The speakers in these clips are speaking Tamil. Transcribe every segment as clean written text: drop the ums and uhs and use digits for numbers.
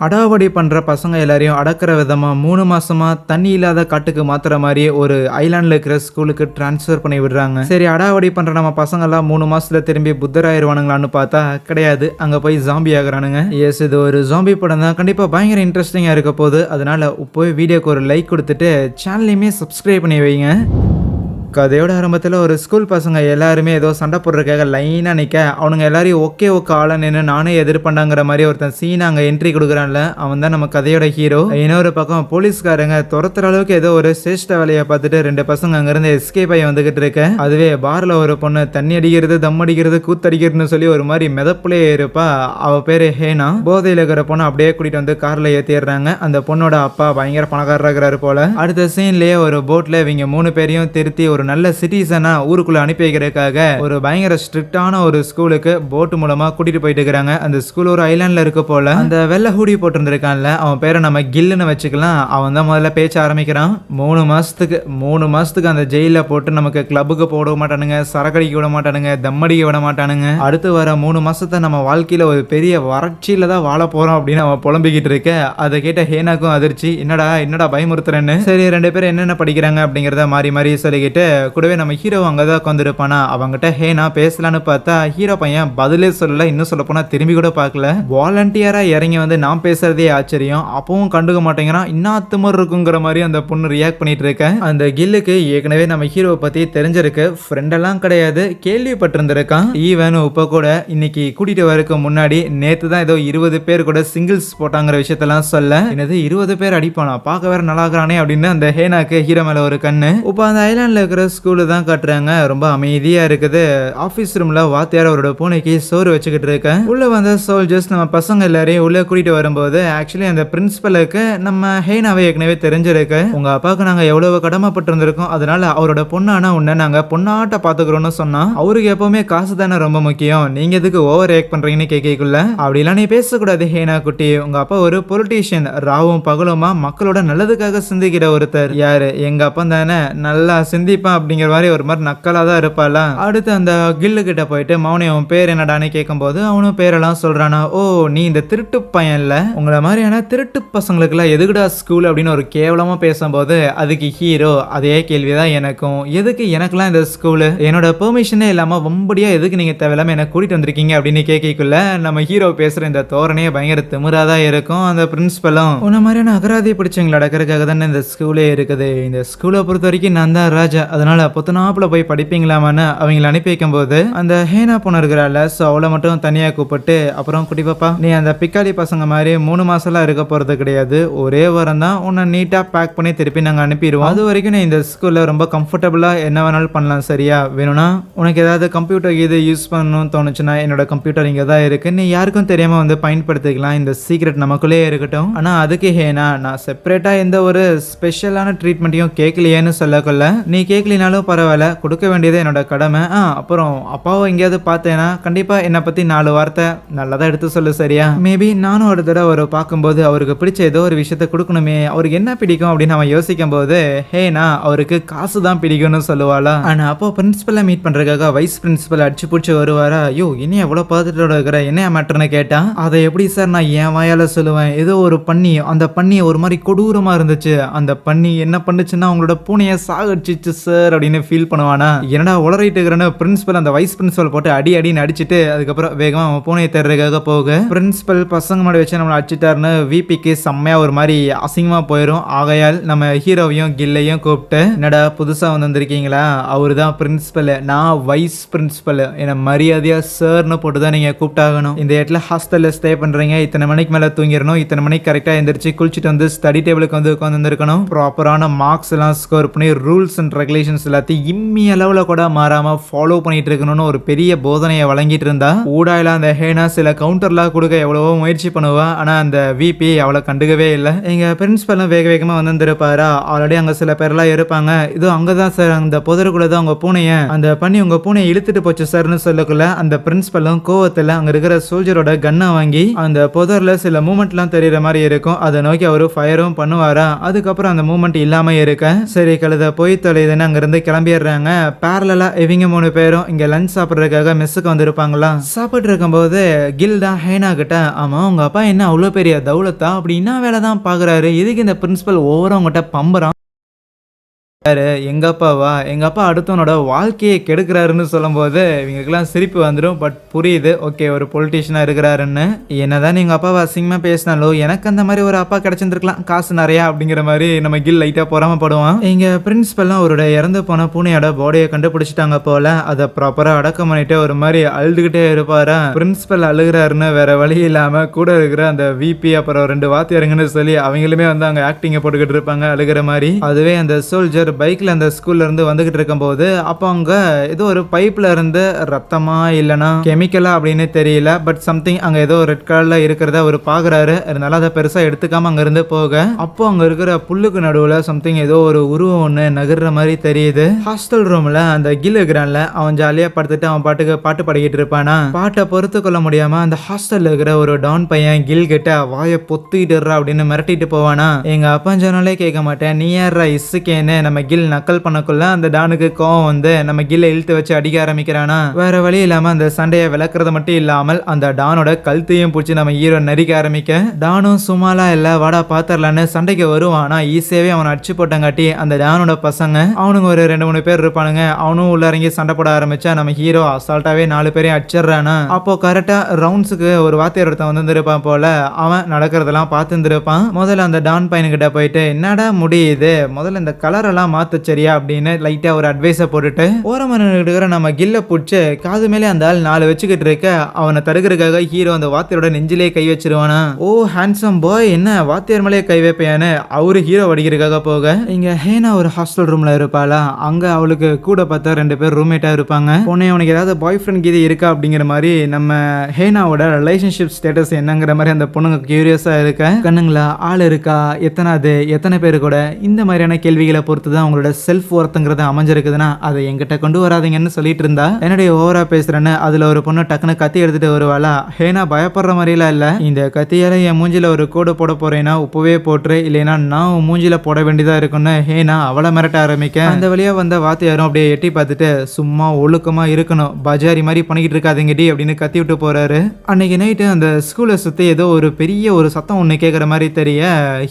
அடாவடி பண்ற பசங்க எல்லாரையும் அடக்கிற விதமா 3 மாசமா தண்ணி இல்லாத காட்டுக்கு மாத்துற மாதிரி ஒரு ஐலாண்ட்ல இருக்கிற ஸ்கூலுக்கு டிரான்ஸ்ஃபர் பண்ணி விடுறாங்க. சரி, அடாவடி பண்ற நம்ம பசங்க எல்லாம் 3 மாசத்துல திரும்பி புத்தராயிருவானுங்களான்னு பார்த்தா கிடையாது, அங்க போய் ஜாம்பி ஆகுறானுங்க. எஸ், இது ஒரு ஜாம்பி படம் தான். கண்டிப்பா பயங்கர இன்ட்ரெஸ்டிங்கா இருக்க போகுது. அதனால போய் வீடியோக்கு ஒரு லைக் கொடுத்துட்டு சேனலையுமே சப்ஸ்கிரைப் பண்ணி வைங்க. கதையோட ஆரம்பத்தில் ஒரு ஸ்கூல் பசங்க எல்லாருமே ஏதோ சண்டை போடுறதுக்காக லைனாக நிற்க, அவனுங்க எல்லாரையும் ஒக்கே ஆள நின்று நானே எதிர்பண்ணாங்கிற மாதிரி ஒருத்தன் சீனா அங்கே என்ட்ரி கொடுக்குறான்ல, அவன் தான் நம்ம கதையோட ஹீரோ. இன்னொரு பக்கம் போலீஸ்காரங்க துரத்துற அளவுக்கு ஏதோ ஒரு சிரேஷ்ட வேலையை பார்த்துட்டு 2 பசங்க அங்கேருந்து எஸ்கேப் ஆகி வந்துகிட்டு இருக்க. அதுவே பாரில் ஒரு பொண்ணு தண்ணி அடிக்கிறது, தம் அடிக்கிறது, கூத்தடிக்கிறதுன்னு சொல்லி ஒரு மாதிரி மிதப்புலே இருப்பா. அவ பேரு ஹேனா. போதையில் இருக்கிற பொண்ணு அப்படியே கூட்டிட்டு வந்து கார்ல ஏற்றிடுறாங்க. அந்த பொண்ணோட அப்பா பயங்கர பணக்காரராகிறாரு போல. அடுத்த சீன்லயே ஒரு போட்ல இவங்க 3 பேரையும் திருத்தி ஒரு நல்ல சிட்டிசனா ஊருக்குள்ள அனுப்பி வைக்கிறதுக்காக ஒரு பயங்கர ஸ்ட்ரிக்டான ஒரு ஸ்கூலுக்கு போட் மூலமா கூட்டிட்டு போயிட்டு இருக்காங்க. அந்த ஸ்கூல் ஒரு ஐலாண்ட்ல இருக்க போல. அந்த வெள்ளை ஹூடி போட்டிருந்திருக்கான்ல, அவன் பேரை நம்ம கில்லுன்னு வச்சுக்கலாம். அவன் தான் முதல்ல பேச்ச ஆரம்பிக்கிறான். 3 மாசத்துக்கு அந்த ஜெயில போட்டு நமக்கு கிளப்புக்கு போட மாட்டானுங்க, சரக்கடிக்க விட மாட்டானுங்க, தம்மடிக்க விட மாட்டானுங்க. அடுத்து வர 3 மாசத்தை நம்ம வாழ்க்கையில ஒரு பெரிய வறட்சியில தான் வாழ போறோம் அப்படின்னு அவன் புலம்பிக்கிட்டு இருக்க. அதை கேட்ட ஹேனாக்கும் அதிர்ச்சி. என்னடா பயமுறுத்துறேன்னு. சரி, 2 பேரும் என்னென்ன படிக்கிறாங்க அப்படிங்கறத மாறி மாறி சொல்லிக்கிட்டு கூடவே நம்ம ஹீரோ அங்கதான் உட்காந்துருப்பானா. அவங்ககிட்ட ஹேனா பேசலான்னு பார்த்தா ஹீரோ பையன் பதிலே சொல்லல. இன்னும் சொல்ல போனா திரும்பி கூட பார்க்கல. வாலண்டியரா இறங்கி வந்து நான் பேசுறதே ஆச்சரியம், அப்பவும் கண்டுக்க மாட்டேங்கிறான். இன்னும் மாதிரி இருக்குங்கிற மாதிரி அந்த பொண்ணு ரியாக்ட் பண்ணிட்டு இருக்க. அந்த கில்லுக்கு ஏற்கனவே நம்ம ஹீரோவை பத்தி தெரிஞ்சிருக்கு. ஃப்ரெண்ட் எல்லாம் கிடையாது, கேள்விப்பட்டிருந்திருக்கான். ஈவன் இப்ப கூட இன்னைக்கு கூட்டிட்டு வரக்கு முன்னாடி நேத்து தான் ஏதோ 20 பேர் கூட சிங்கிள்ஸ் போட்டாங்கிற விஷயத்தெல்லாம் சொல்ல, என்னது 20 பேர் அடிப்பானா, பார்க்க வேற நல்லாக்குறானே அப்படின்னு அந்த ஹேனாக்கு ஹீரோ மேல ஒரு கண்ணு. இப்ப அந்த ஐலாண்ட்ல இருக்கிற ஸ்கூலு தான் காட்டுறாங்க. ரொம்ப அமைதியா இருக்குது. ஆபீஸ் ரூம்ல வாத்தியார் அவரோட பூனைக்கு சோறு வச்சுக்கிட்டு இருக்க. உள்ள வந்த சோல்ஜர்ஸ் நம்ம பசங்க எல்லாரையும் உள்ள கூட்டிட்டு வரும்போது ஆக்சுவலி அந்த பிரின்சிபலுக்கு நம்ம ஹேனாவை ஏற்கனவே தெரிஞ்சிருக்கு. உங்க அப்பாவுக்கு நாங்க எவ்வளவு கடமைப்பட்டு இருந்திருக்கோம், அதனால அவரோட பொண்ணான உன்னை நாங்க பொண்ணாட்ட பாத்துக்கிறோம்னு சொன்னா, அவருக்கு எப்பவுமே காசு தானே ரொம்ப முக்கியம், நீங்க எதுக்கு ஓவர் ரியாக்ட் பண்றீங்கன்னு கேட்கக்குள்ள, அப்படிலாம் நீ பேசக்கூடாது ஹேனா குட்டி. உங்க அப்பா ஒரு பொலிட்டீஷியன், ராவும் பகலுமா மக்களோட நல்லதுக்காக சிந்திக்கிற ஒருத்தர். யாரு? எங்க அப்பா தானே, நல்லா சிந்திப்பான் அப்படிங்கிற மாதிரி ஒரு மாதிரி நக்கலா தான் இருப்பாளா. அடுத்து அந்த கில்லு கிட்ட போயிட்டு மௌனி அவன் பேர் என்னடான்னு கேட்கும்போது அவனும் பேரெல்லாம் சொல்றானா. ஓ, நீ இந்த திருட்டு பையன் இல்ல, உங்களை மாதிரியான திருட்டு பசங்களுக்கு எல்லாம் எதுக்குடா ஸ்கூல் அப்படின்னு ஒரு கேவலமா பேசும்போது அதுக்கு ஹீரோ அதே கேள்விதான் எனக்கும், எதுக்கு எனக்குலாம் இந்த ஸ்கூலு, என்னோட பெர்மிஷனே இல்லாம வம்படியா எதுக்கு நீங்க தேவையில்லாம என்ன கூட்டிட்டு வந்திருக்கீங்க அப்படின்னு கேட்கக்குள்ள நம்ம ஹீரோ பேசுற இந்த தோரணையே பயங்கர திமிராதான் இருக்கும். அந்த பிரின்சிபலும் உன்ன மாதிரியான அகராதி பிடிச்சவங்களை அடக்கிறதுக்காக தானே இந்த ஸ்கூலே இருக்குது, இந்த ஸ்கூலை பொறுத்த வரைக்கும் நான் தான் ராஜா, அதனால பொத்தனாப்புல போய் படிப்பீங்களாமான்னு அவங்களை அனுப்பி வைக்கும் போது அந்த ஹேனா பொண்ணு இருக்கிறாள். ஸோ அவளை மட்டும் தனியாக கூப்பிட்டு, அப்புறம் குட்டி பாப்பா நீ அந்த பிக்காளி பசங்க மாதிரி 3 மாசம்லாம் இருக்க போறது கிடையாது, ஒரே வாரம் தான், உன்னை நீட்டா பேக் பண்ணி திருப்பி நாங்கள் அனுப்பிடுவோம். அது வரைக்கும் நீ இந்த ஸ்கூல்ல ரொம்ப கம்ஃபர்டபுளா என்ன வேணாலும் பண்ணலாம், சரியா? வேணும்னா உனக்கு ஏதாவது கம்ப்யூட்டர் இது யூஸ் பண்ணணும்னு தோணுச்சுன்னா என்னோட கம்ப்யூட்டர் இங்கே தான் இருக்கு, நீ யாருக்கும் தெரியாம வந்து பயன்படுத்திக்கலாம், இந்த சீக்ரெட் நமக்குள்ளே இருக்கட்டும். ஆனா அதுக்கு ஹேனா நான் செப்பரேட்டா எந்த ஒரு ஸ்பெஷலான ட்ரீட்மெண்ட்டையும் கேட்கலையேன்னு சொல்லக்கொள்ள, நீ கேட்கலினாலும் பரவாயில்ல, கொடுக்க வேண்டியது என்னோட கடமை. அப்புறம் அப்பாவை எங்கேயாவது பார்த்தேன்னா கண்டிப்பா என்னை பத்தி 4 வார்த்தை நல்லதா எடுத்து சொல்லு, சரியா? மேபி நானும் ஒரு தடவை அவரை பார்க்கும்போது அவருக்கு பிடிச்ச ஏதோ ஒரு விஷயத்த கொடுக்கணுமே, அவருக்கு என்ன பிடிக்கும் அப்படின்னு அவன் யோசிக்கும் போது ஹேனா அவருக்கு காசு தான் பிடிக்கும்னு சொல்லுவாளா. ஆனா அப்போ பிரின்சிபலை மீட் பண்றதுக்காக வைஸ் பிரின்சிபல் அடிச்சு பிடிச்சி வருவாரா. ஐயோ, என்ன எவ்வளவு பார்த்துட்டு இருக்கிற, என்ன மேட்டர்னு கேட்டா, அதை எப்படி சார் நான் என் வாயால சொல்லுவேன், ஏதோ ஒரு பண்ணி, அந்த பண்ணி ஒரு மாதிரி கொடூரமா இருந்துச்சு, அந்த பண்ணி என்ன பண்ணுச்சுன்னா உங்களோட பூனையை சாகடிச்சிச்சு சார் அப்படின்னு ஃபீல் பண்ணுவானா. என்னடா உளறிட்டு இருக்கிறன்னு பிரின்சிபல் அந்த வைஸ் பிரின்சிபல் போட்டு அடின்னு அடிச்சுட்டு அதுக்கப்புறம் வேகமா அவன் பூனையை தேடுறதுக்காக போக, பிரின்சிபல் பசங்க மாதிரி வச்சு நம்மளை அடிச்சுட்டாருன்னு விபிக்கு செம்மையா ஒரு மாதிரி அசிங்கமா போயிடும். ஆகையால் நம்ம ஹீரோவையும் கில்லையும் கூப்பிட்டு, என்னடா புதுசா வந்திருக்கீங்களா, அவரு தான் பிரின்சிபல், நான் வைஸ் பிரின்சிபல், என்ன மரியாதையா சார்னு போட்டு தான் நீங்க கூப்பிட்டாகணும், இந்த இடத்துல ஹாஸ்டல்ல ஸ்டே பண்றீங்க, இத்தனை மணிக்கு மேல தூங்கிடணும், இத்தனை மணிக்கு கரெக்டா எந்திரிச்சு குளிச்சுட்டு வந்து ஸ்டடி டேபிளுக்கு வந்து உட்காந்துருக்கணும், ப்ராப்பரான மார்க்ஸ் எல்லாம் ஸ்கோர் பண்ணி ரூல்ஸ் அண்ட் ரெகுலேஷன்ஸ் எல்லாத்தையும் இம்மி அளவுல கூட மாறாம ஃபாலோ பண்ணிட்டு இருக்கணும்னு ஒரு பெரிய போதனையை வழங்கிட்டு இருந்தா. ஊடாயில அந்த ஹேனா சில கவுண்டர்லாம் கொடுக்க எவ்வளவோ முயற்சி பண்ணுவா. ஆனா அந்த விபி அவளை கண்டுக்கவே இல்லை. எங்க பிரின்சிபலும் வேகமா வந்திருப்பாரா. ஆல்ரெடி அங்க சில பேர்லாம் இருப்பாங்க. இதோ அங்கதான் சார், அந்த புதருக்குள்ளதான் உங்க பூனைய அந்த பண்ணி உங்க பூனையை இழுத்துட்டு போச்சு சார்னு சொல்லக்குள்ள அந்த பிரின்சிபலும் கோவத்துல அங்க இருக்கிற சோல்ஜரோட கன்னை வாங்கி அந்த புதர்ல சில மூமெண்ட்லாம் தெரியற மாதிரி இருக்கும், அதை நோக்கி அவரு ஃபயரும் பண்ணுவாரா. அதுக்கப்புறம் அந்த மூமெண்ட் இல்லாம இருக்க, சரி கழுத போய் தொலைதுன்னு அங்கிருந்து கிளம்பிடுறாங்க. பேரலா இவங்க 3 பேரும் இங்க லஞ்ச் சாப்பிடுறதுக்காக மெஸ்ஸுக்கு வந்திருப்பாங்களாம். சாப்பிட்டு இருக்கும்போது கில் தான் ஹேனா கிட்ட, ஆமா உங்க அப்பா என்ன அவ்வளோ பெரிய தௌலத்தா, அப்படி என்ன வேலை தான் பாக்குறாரு, இதுக்கு இந்த பிரின்சிபல் ஓவரா உங்ககிட்ட பம்புறான். எங்க அப்பாவா, எங்க அப்பா அடுத்தவனோட வாழ்க்கையை கெடுக்கிறாருன்னு சொல்லும்போது இவங்களுக்குலாம் சிரிப்பு வந்துடும். பட் புரியுது, ஓகே ஒரு பொலிட்டீஷியனா இருக்கிறாருன்னு. என்னதான் எங்க அப்பாவை அசிங்கமா பேசினாலோ எனக்கு அந்த மாதிரி ஒரு அப்பா கிடைச்சிருந்துருக்கலாம், காசு நிறையா அப்படிங்கிற மாதிரி நம்ம கில் லைட்டா பொறாமப்படுவான். இங்க பிரின்சிபல்லாம் அவருடைய இறந்து போன பூனையோட பாடியை கண்டுபிடிச்சிட்டாங்க போல. அதை ப்ராப்பரா அடக்கம் பண்ணிட்டு ஒரு மாதிரி அழுதுகிட்டே இருப்பாரா. பிரின்சிபல் அழுகிறாருன்னு வேற வழி இல்லாம கூட இருக்கிற அந்த விபி அப்புறம் 2 வாத்தியாருங்கன்னு சொல்லி அவங்களுமே வந்து அங்க ஆக்டிங்க போட்டுக்கிட்டு இருப்பாங்க அழுகிற மாதிரி. அதுவே அந்த சோல்ஜர் பைக்ல அந்த ஸ்கூல்ல இருந்து வந்துகிட்டு இருக்கும்போது அப்போ அங்க ஏதோ ஒரு பைப்ல இருந்து ரத்தமா இல்லனா கெமிக்கலா அப்படின்னு தெரியல, பட் சம்திங் அங்க ஏதோ ரெட் கலர்ல இருக்கிறத அவர் பாக்குறாரு. அதனால அதை பெருசா எடுத்துக்காம அங்க இருந்து போக அப்போ அங்க இருக்கிற புல்லுக்கு நடுவுல சம்திங் ஏதோ ஒரு உருவம் ஒண்ணு நகர்ற மாதிரி தெரியுது. ஹாஸ்டல் ரூம்ல அந்த கில் இருக்கிறான்ல, அவன் ஜாலியா படுத்துட்டு அவன் பாட்டுக்கு பாட்டு பாடிக்கிட்டு இருப்பானா. பாட்டை பொறுத்து கொள்ள முடியாம அந்த ஹாஸ்டல்ல இருக்கிற ஒரு டான் பையன் கில் கிட்ட வாயை பொத்திட்டுறா அப்படின்னு மிரட்டிட்டு போவானா. எங்க அப்பா சொன்னாலே கேட்க மாட்டேன், நீ யாரா இசுக்கேன்னு நம்ம கில் நக்கல் பண்ணக்குள்ள அந்த டானுக்கு கோவம் வந்து நம்ம கில்ல இழுத்து வச்சு அடிக்க ஆரம்பிக்கிறானா. வேற வழி இல்லாம அந்த சண்டையை விளக்குறது மட்டும் இல்லாமல் அந்த டானோட கழுத்தையும் பிடிச்சி நம்ம ஹீரோ நரிக்க ஆரம்பிக்க, டானும் சும்மாலாம் இல்ல வாடா பாத்தரலான்னு சண்டைக்கு வருவானா. ஈஸியாவே அவனை அடிச்சு போட்டங்காட்டி அந்த டானோட பசங்க அவனுங்க ஒரு 2-3 பேர் இருப்பானுங்க, அவனும் உள்ள இறங்கி சண்டை போட ஆரம்பிச்சா நம்ம ஹீரோ அசால்ட்டாவே 4 பேரையும் அடிச்சிடறானா. அப்போ கரெக்டா ரவுண்ட்ஸுக்கு ஒரு வாத்தியார் ஒருத்தன் வந்துருப்பான் போல, அவன் நடக்கிறதெல்லாம் பார்த்துருப்பான். முதல்ல அந்த டான் பையனுக்கிட்ட போயிட்டு, என்னடா முடியுது, முதல்ல இந்த கலர் எல்லாம் மாத்து சரியா அப்படின்னு லைட்டா ஒரு அட்வைஸை போட்டுட்டு ஓரமான நம்ம கில்ல பிடிச்சி காது மேலே அந்த ஆள் 4 வச்சுக்கிட்டு இருக்க அவனை தடுக்கிறதுக்காக ஹீரோ அந்த வாத்தியாரோட நெஞ்சிலே கை வச்சிருவானா. ஓ ஹேண்ட்ஸம் பாய், என்ன வாத்தியார் மேலே கை வைப்பையான்னு அவரு ஹீரோ அடிக்கிறதுக்காக போக இங்க ஹேனா ஒரு ஹாஸ்டல் ரூம்ல இருப்பாளா. அங்க அவளுக்கு கூட பார்த்தா 2 பேர் ரூம்மேட்டா இருப்பாங்க. உன்னை உனக்கு ஏதாவது பாய் ஃப்ரெண்ட் கீது இருக்கா அப்படிங்கிற மாதிரி நம்ம ஹேனாவோட ரிலேஷன்ஷிப் ஸ்டேட்டஸ் என்னங்கிற மாதிரி அந்த பொண்ணுங்க கியூரியஸா இருக்க, கண்ணுங்களா ஆள் இருக்கா, எத்தனை பேர் கூட, இந்த மாதிரியான கேள்விகளை பொறுத்து தான் அவங்களோட செல்ஃப் ஒர்த்துங்கிறது அமைஞ்சிருக்குதுன்னா அதை எங்கிட்ட கொண்டு வராதிங்கன்னு சொல்லிட்டு இருந்தா. என்னுடைய ஓவரா பேசுறேன்னு அதுல ஒரு பொண்ணு டக்குன்னு கத்தி எடுத்துட்டு வருவாளா. ஹேனா பயப்படுற மாதிரிலாம் இல்ல, இந்த கத்தியால என் மூஞ்சில ஒரு கோடு போட போறேன்னா உப்பவே போட்டுரு, இல்லைன்னா நான் மூஞ்சில போட வேண்டியதா இருக்குன்னு ஹேனா அவளை மிரட்ட ஆரம்பிக்க, அந்த வழியா வந்த வாத்தியாரும் அப்படியே எட்டி பார்த்துட்டு சும்மா ஒழுக்கமா இருக்கணும், பஜாரி மாதிரி பண்ணிக்கிட்டு இருக்காதீங்கடி அப்படின்னு கத்தி விட்டு போறாரு. அன்னைக்கு நைட்டு அந்த ஸ்கூலை சுத்தி ஏதோ ஒரு பெரிய ஒரு சத்தம் ஒண்ணு கேட்கற மாதிரி தெரிய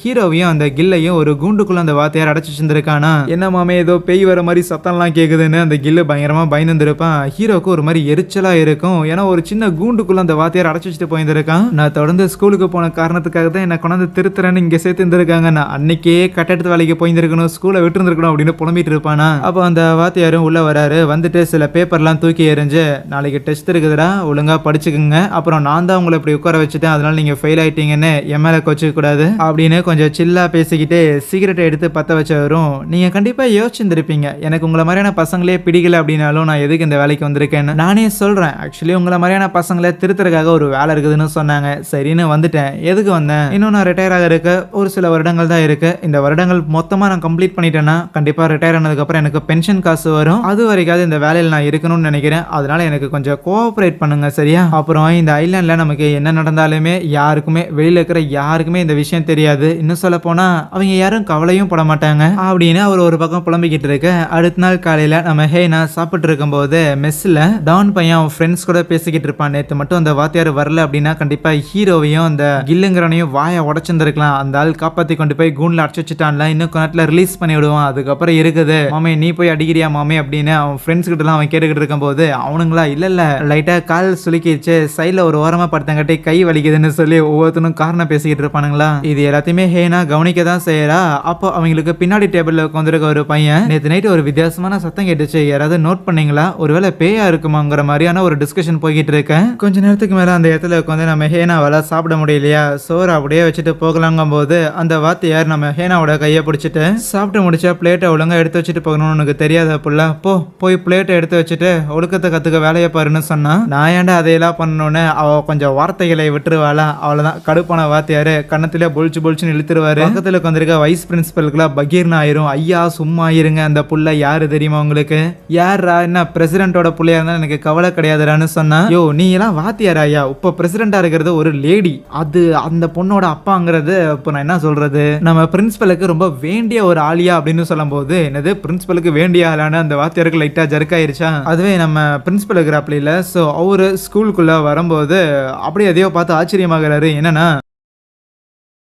ஹீரோவையும் அந்த கில்லையும் ஒரு கூண்டுக்குள்ள அந்த வாத்தியார் அடைச்சு வச்சிருக்கானா. என்ன மாமே ஏதோ பேய் வர மாதிரி சத்தம்லாம் கேக்குதுன்னு அந்த கில்லு பயங்கரமா பயந்துருப்பான். ஹீரோக்கு ஒரு மாதிரி எரிச்சலா இருக்கும், ஏன்னா ஒரு சின்ன கூண்டுக்குள்ள அந்த வாத்தியார் அடைச்சு வச்சுட்டு போயிருந்திருக்கான். நான் தொடர்ந்து ஸ்கூலுக்கு போன காரணத்துக்காக தான் என்ன கொண்டாந்து திருத்துறேன்னு இங்க சேர்த்து இருந்திருக்காங்க, நான் அன்னைக்கே கட்டடத்து வேலைக்கு போயிருந்திருக்கணும், ஸ்கூலை விட்டு இருந்திருக்கணும் அப்படின்னு புலம்பிட்டு இருப்பானா. அப்போ அந்த வாத்தியாரும் உள்ள வராரு, வந்துட்டு சில பேப்பர்லாம் தூக்கி எறிஞ்சு, நாளைக்கு டெஸ்ட் இருக்குதுடா ஒழுங்கா படிச்சுக்குங்க, அப்புறம் நான் தான் உங்களை இப்படி உட்கார வச்சுட்டேன், அதனால நீங்க ஃபெயில் ஆயிட்டீங்கன்னு என் மேல கோச்சிக்க கூடாது அப்படின்னு கொஞ்சம் சில்லா பேசிக்கிட்டு சிகரெட்டை எடுத்து பத்த வச்சவரும், நீங்க கண்டிப்பா யோசிச்சிருப்பீங்க எனக்கு உங்களை மாதிரியான பசங்களே பிடிக்கல அப்படின்னாலும் நான் எதுக்கு இந்த வேலைக்கு வந்திருக்கேன்னு. நானே சொல்றேன், ஆக்சுவலி உங்களை மாதிரியான பசங்களை திருத்துறதுக்காக ஒரு வேலை இருக்குதுன்னு சொன்னாங்க, சரின்னு வந்துட்டேன். எதுக்கு வந்தேன், இன்னும் நான் ரிட்டையர் ஆக இருக்க ஒரு சில வருடங்கள் தான் இருக்கு, இந்த வருடங்கள் மொத்தமா நான் கம்ப்ளீட் பண்ணிட்டேன்னா கண்டிப்பா ரிட்டையர் ஆனதுக்கு அப்புறம் எனக்கு பென்ஷன் காசு வரும், அது வரைக்காவது இந்த வேலையில் நான் இருக்கணும்னு நினைக்கிறேன், அதனால எனக்கு கொஞ்சம் கோஆபரேட் பண்ணுங்க சரியா. அப்புறம் இந்த ஐலாண்ட்ல நமக்கு என்ன நடந்தாலுமே யாருக்குமே வெளியில இருக்கிற யாருக்குமே இந்த விஷயம் தெரியாது, இன்னும் சொல்ல போனா அவங்க யாரும் கவலையும் பட மாட்டாங்க அப்படின்னு அவர் ஒரு பக்கம் புலம்பிக்கிட்டு இருக்க. அடுத்த நாள் காலையில நம்ம ஹேனா சாப்பிட்டு இருக்கும் போது மெஸ்ல டான் பையன் அவன் ஃப்ரெண்ட்ஸ் கூட பேசிக்கிட்டு இருப்பான், நேற்று மட்டும் அந்த வாத்தியார் வரல அப்படின்னா கண்டிப்பா ஹீரோவையும் அந்த கில்லுங்கிறனையும் வாயை உடச்சிருந்திருக்கலாம், அந்த ஆள் காப்பாத்தி கொண்டு போய் கூண்டில் அடைச்சு வச்சுட்டான்ல, இன்னும் கொஞ்சத்துல ரிலீஸ் பண்ணி விடுவான், அதுக்கப்புறம் இருக்குது மாமே நீ போய் அடிக்கிறியா மாமே அப்படின்னு அவன் ஃப்ரெண்ட்ஸ் கிட்ட எல்லாம் அவன் கேட்டுக்கிட்டு இருக்கும் போது அவனுங்களா இல்ல லைட்டா கால் சுலுக்கிடுச்சு, சைட்ல ஒரு ஓரமா படுத்தங்காட்டி கை வலிக்குதுன்னு சொல்லி ஒவ்வொருத்தனும் காரணம் பேசிக்கிட்டு இருப்பானுங்களா. இது எல்லாத்தையுமே ஹேனா கவனிக்க தான் செய்யறா. அப்போ அவங்களுக்கு பின்னாடி டேபிள்ல உட்காந்துருக்க ஒரு பையன், நேற்று நைட்டு ஒரு வித்தியாசமான சத்தம் கேட்டுச்சு, யாராவது நோட் பண்ணீங்களா, ஒருவேளை பேயா இருக்குமாங்கிற மாதிரியான ஒரு டிஸ்கஷன் போய்கிட்டு இருக்கேன். கொஞ்ச நேரத்துக்கு மேல அந்த இடத்துல உட்காந்து நம்ம ஹேனாவால சாப்பிட முடியலையா, சோறு அப்படியே வச்சுட்டு போகலாங்கும் போது அந்த வாத்தியார் நம்ம ஹேனாவோட கையை பிடிச்சிட்டு, சாப்பிட்டு முடிச்சா பிளேட்டை ஒழுங்கா எடுத்து வச்சுட்டு போகணும்னு உனக்கு தெரியாத புள்ள, போய் பிளேட்டை எடுத்து வச்சுட்டு ஒழுக்கத்தை கத்துக்க வேலையை பாருன்னு சொன்னா, நான் ஏன்டா அதையெல்லாம் பண்ணணும்னு அவ கொஞ்சம் வார்த்தைகளை விட்டுருவாளா. அவ்வளவுதான், கடுப்பான வாத்தியாரு கண்ணத்திலே பொழிச்சு இழுத்துருவாரு. பக்கத்துல உட்காந்துருக்க வைஸ் பிரின்சிபலுக்குலாம் பகீர்னு ஆயிரும், ஐயா ஐயா சும்மா இருங்க, அந்த புள்ள யாரு தெரியுமா உங்களுக்கு? யாரா? என்ன பிரசிடென்ட்டோட புள்ளையா இருந்தா எனக்கு கவலை கிடையாதுடான்னு சொன்னா, யோ நீ எல்லாம் வாத்தியாராயா, இப்ப பிரசிடென்டா இருக்கிறது ஒரு லேடி, அது அந்த பொண்ணோட அப்பாங்கிறது. இப்போ நான் என்ன சொல்றது, நம்ம பிரின்சிபலுக்கு ரொம்ப வேண்டிய ஒரு ஆளியா அப்படின்னு சொல்லும் போது, என்னது பிரின்சிபலுக்கு வேண்டிய ஆளான அந்த வாத்தியாருக்கு லைட்டா ஜர்க்காயிருச்சா. அதுவே நம்ம பிரின்சிபல் இருக்கிறாப்ல இல்ல, ஸோ அவரு ஸ்கூலுக்குள்ள வரும்போது அப்படியே எதையோ பார்த்து ஆச்சரியமாகிறாரு. என்னன்னா,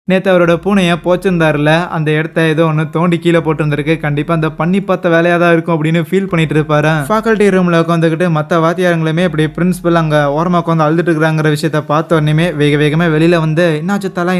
நேற்று அவரோட பூனையை போச்சிருந்தாருல, அந்த இடத்த ஏதோ ஒன்று தோண்டி கீழே போட்டுருந்துருக்கு. கண்டிப்பாக அந்த பண்ணி பார்த்த வேலையாக தான் இருக்கும் அப்படின்னு ஃபீல் பண்ணிட்டு இருப்பாரு. ஃபேக்கல்ட்டி ரூமில் உட்காந்துக்கிட்டு மற்ற வாத்தியாரங்களுமே இப்படி பிரின்சிபல் அங்கே ஓரமாக உட்காந்து அழுதுட்டு இருக்கிறாங்கிற விஷயத்த பார்த்த உடனே வேகமாக வெளியில் வந்து என்னாச்சு தலை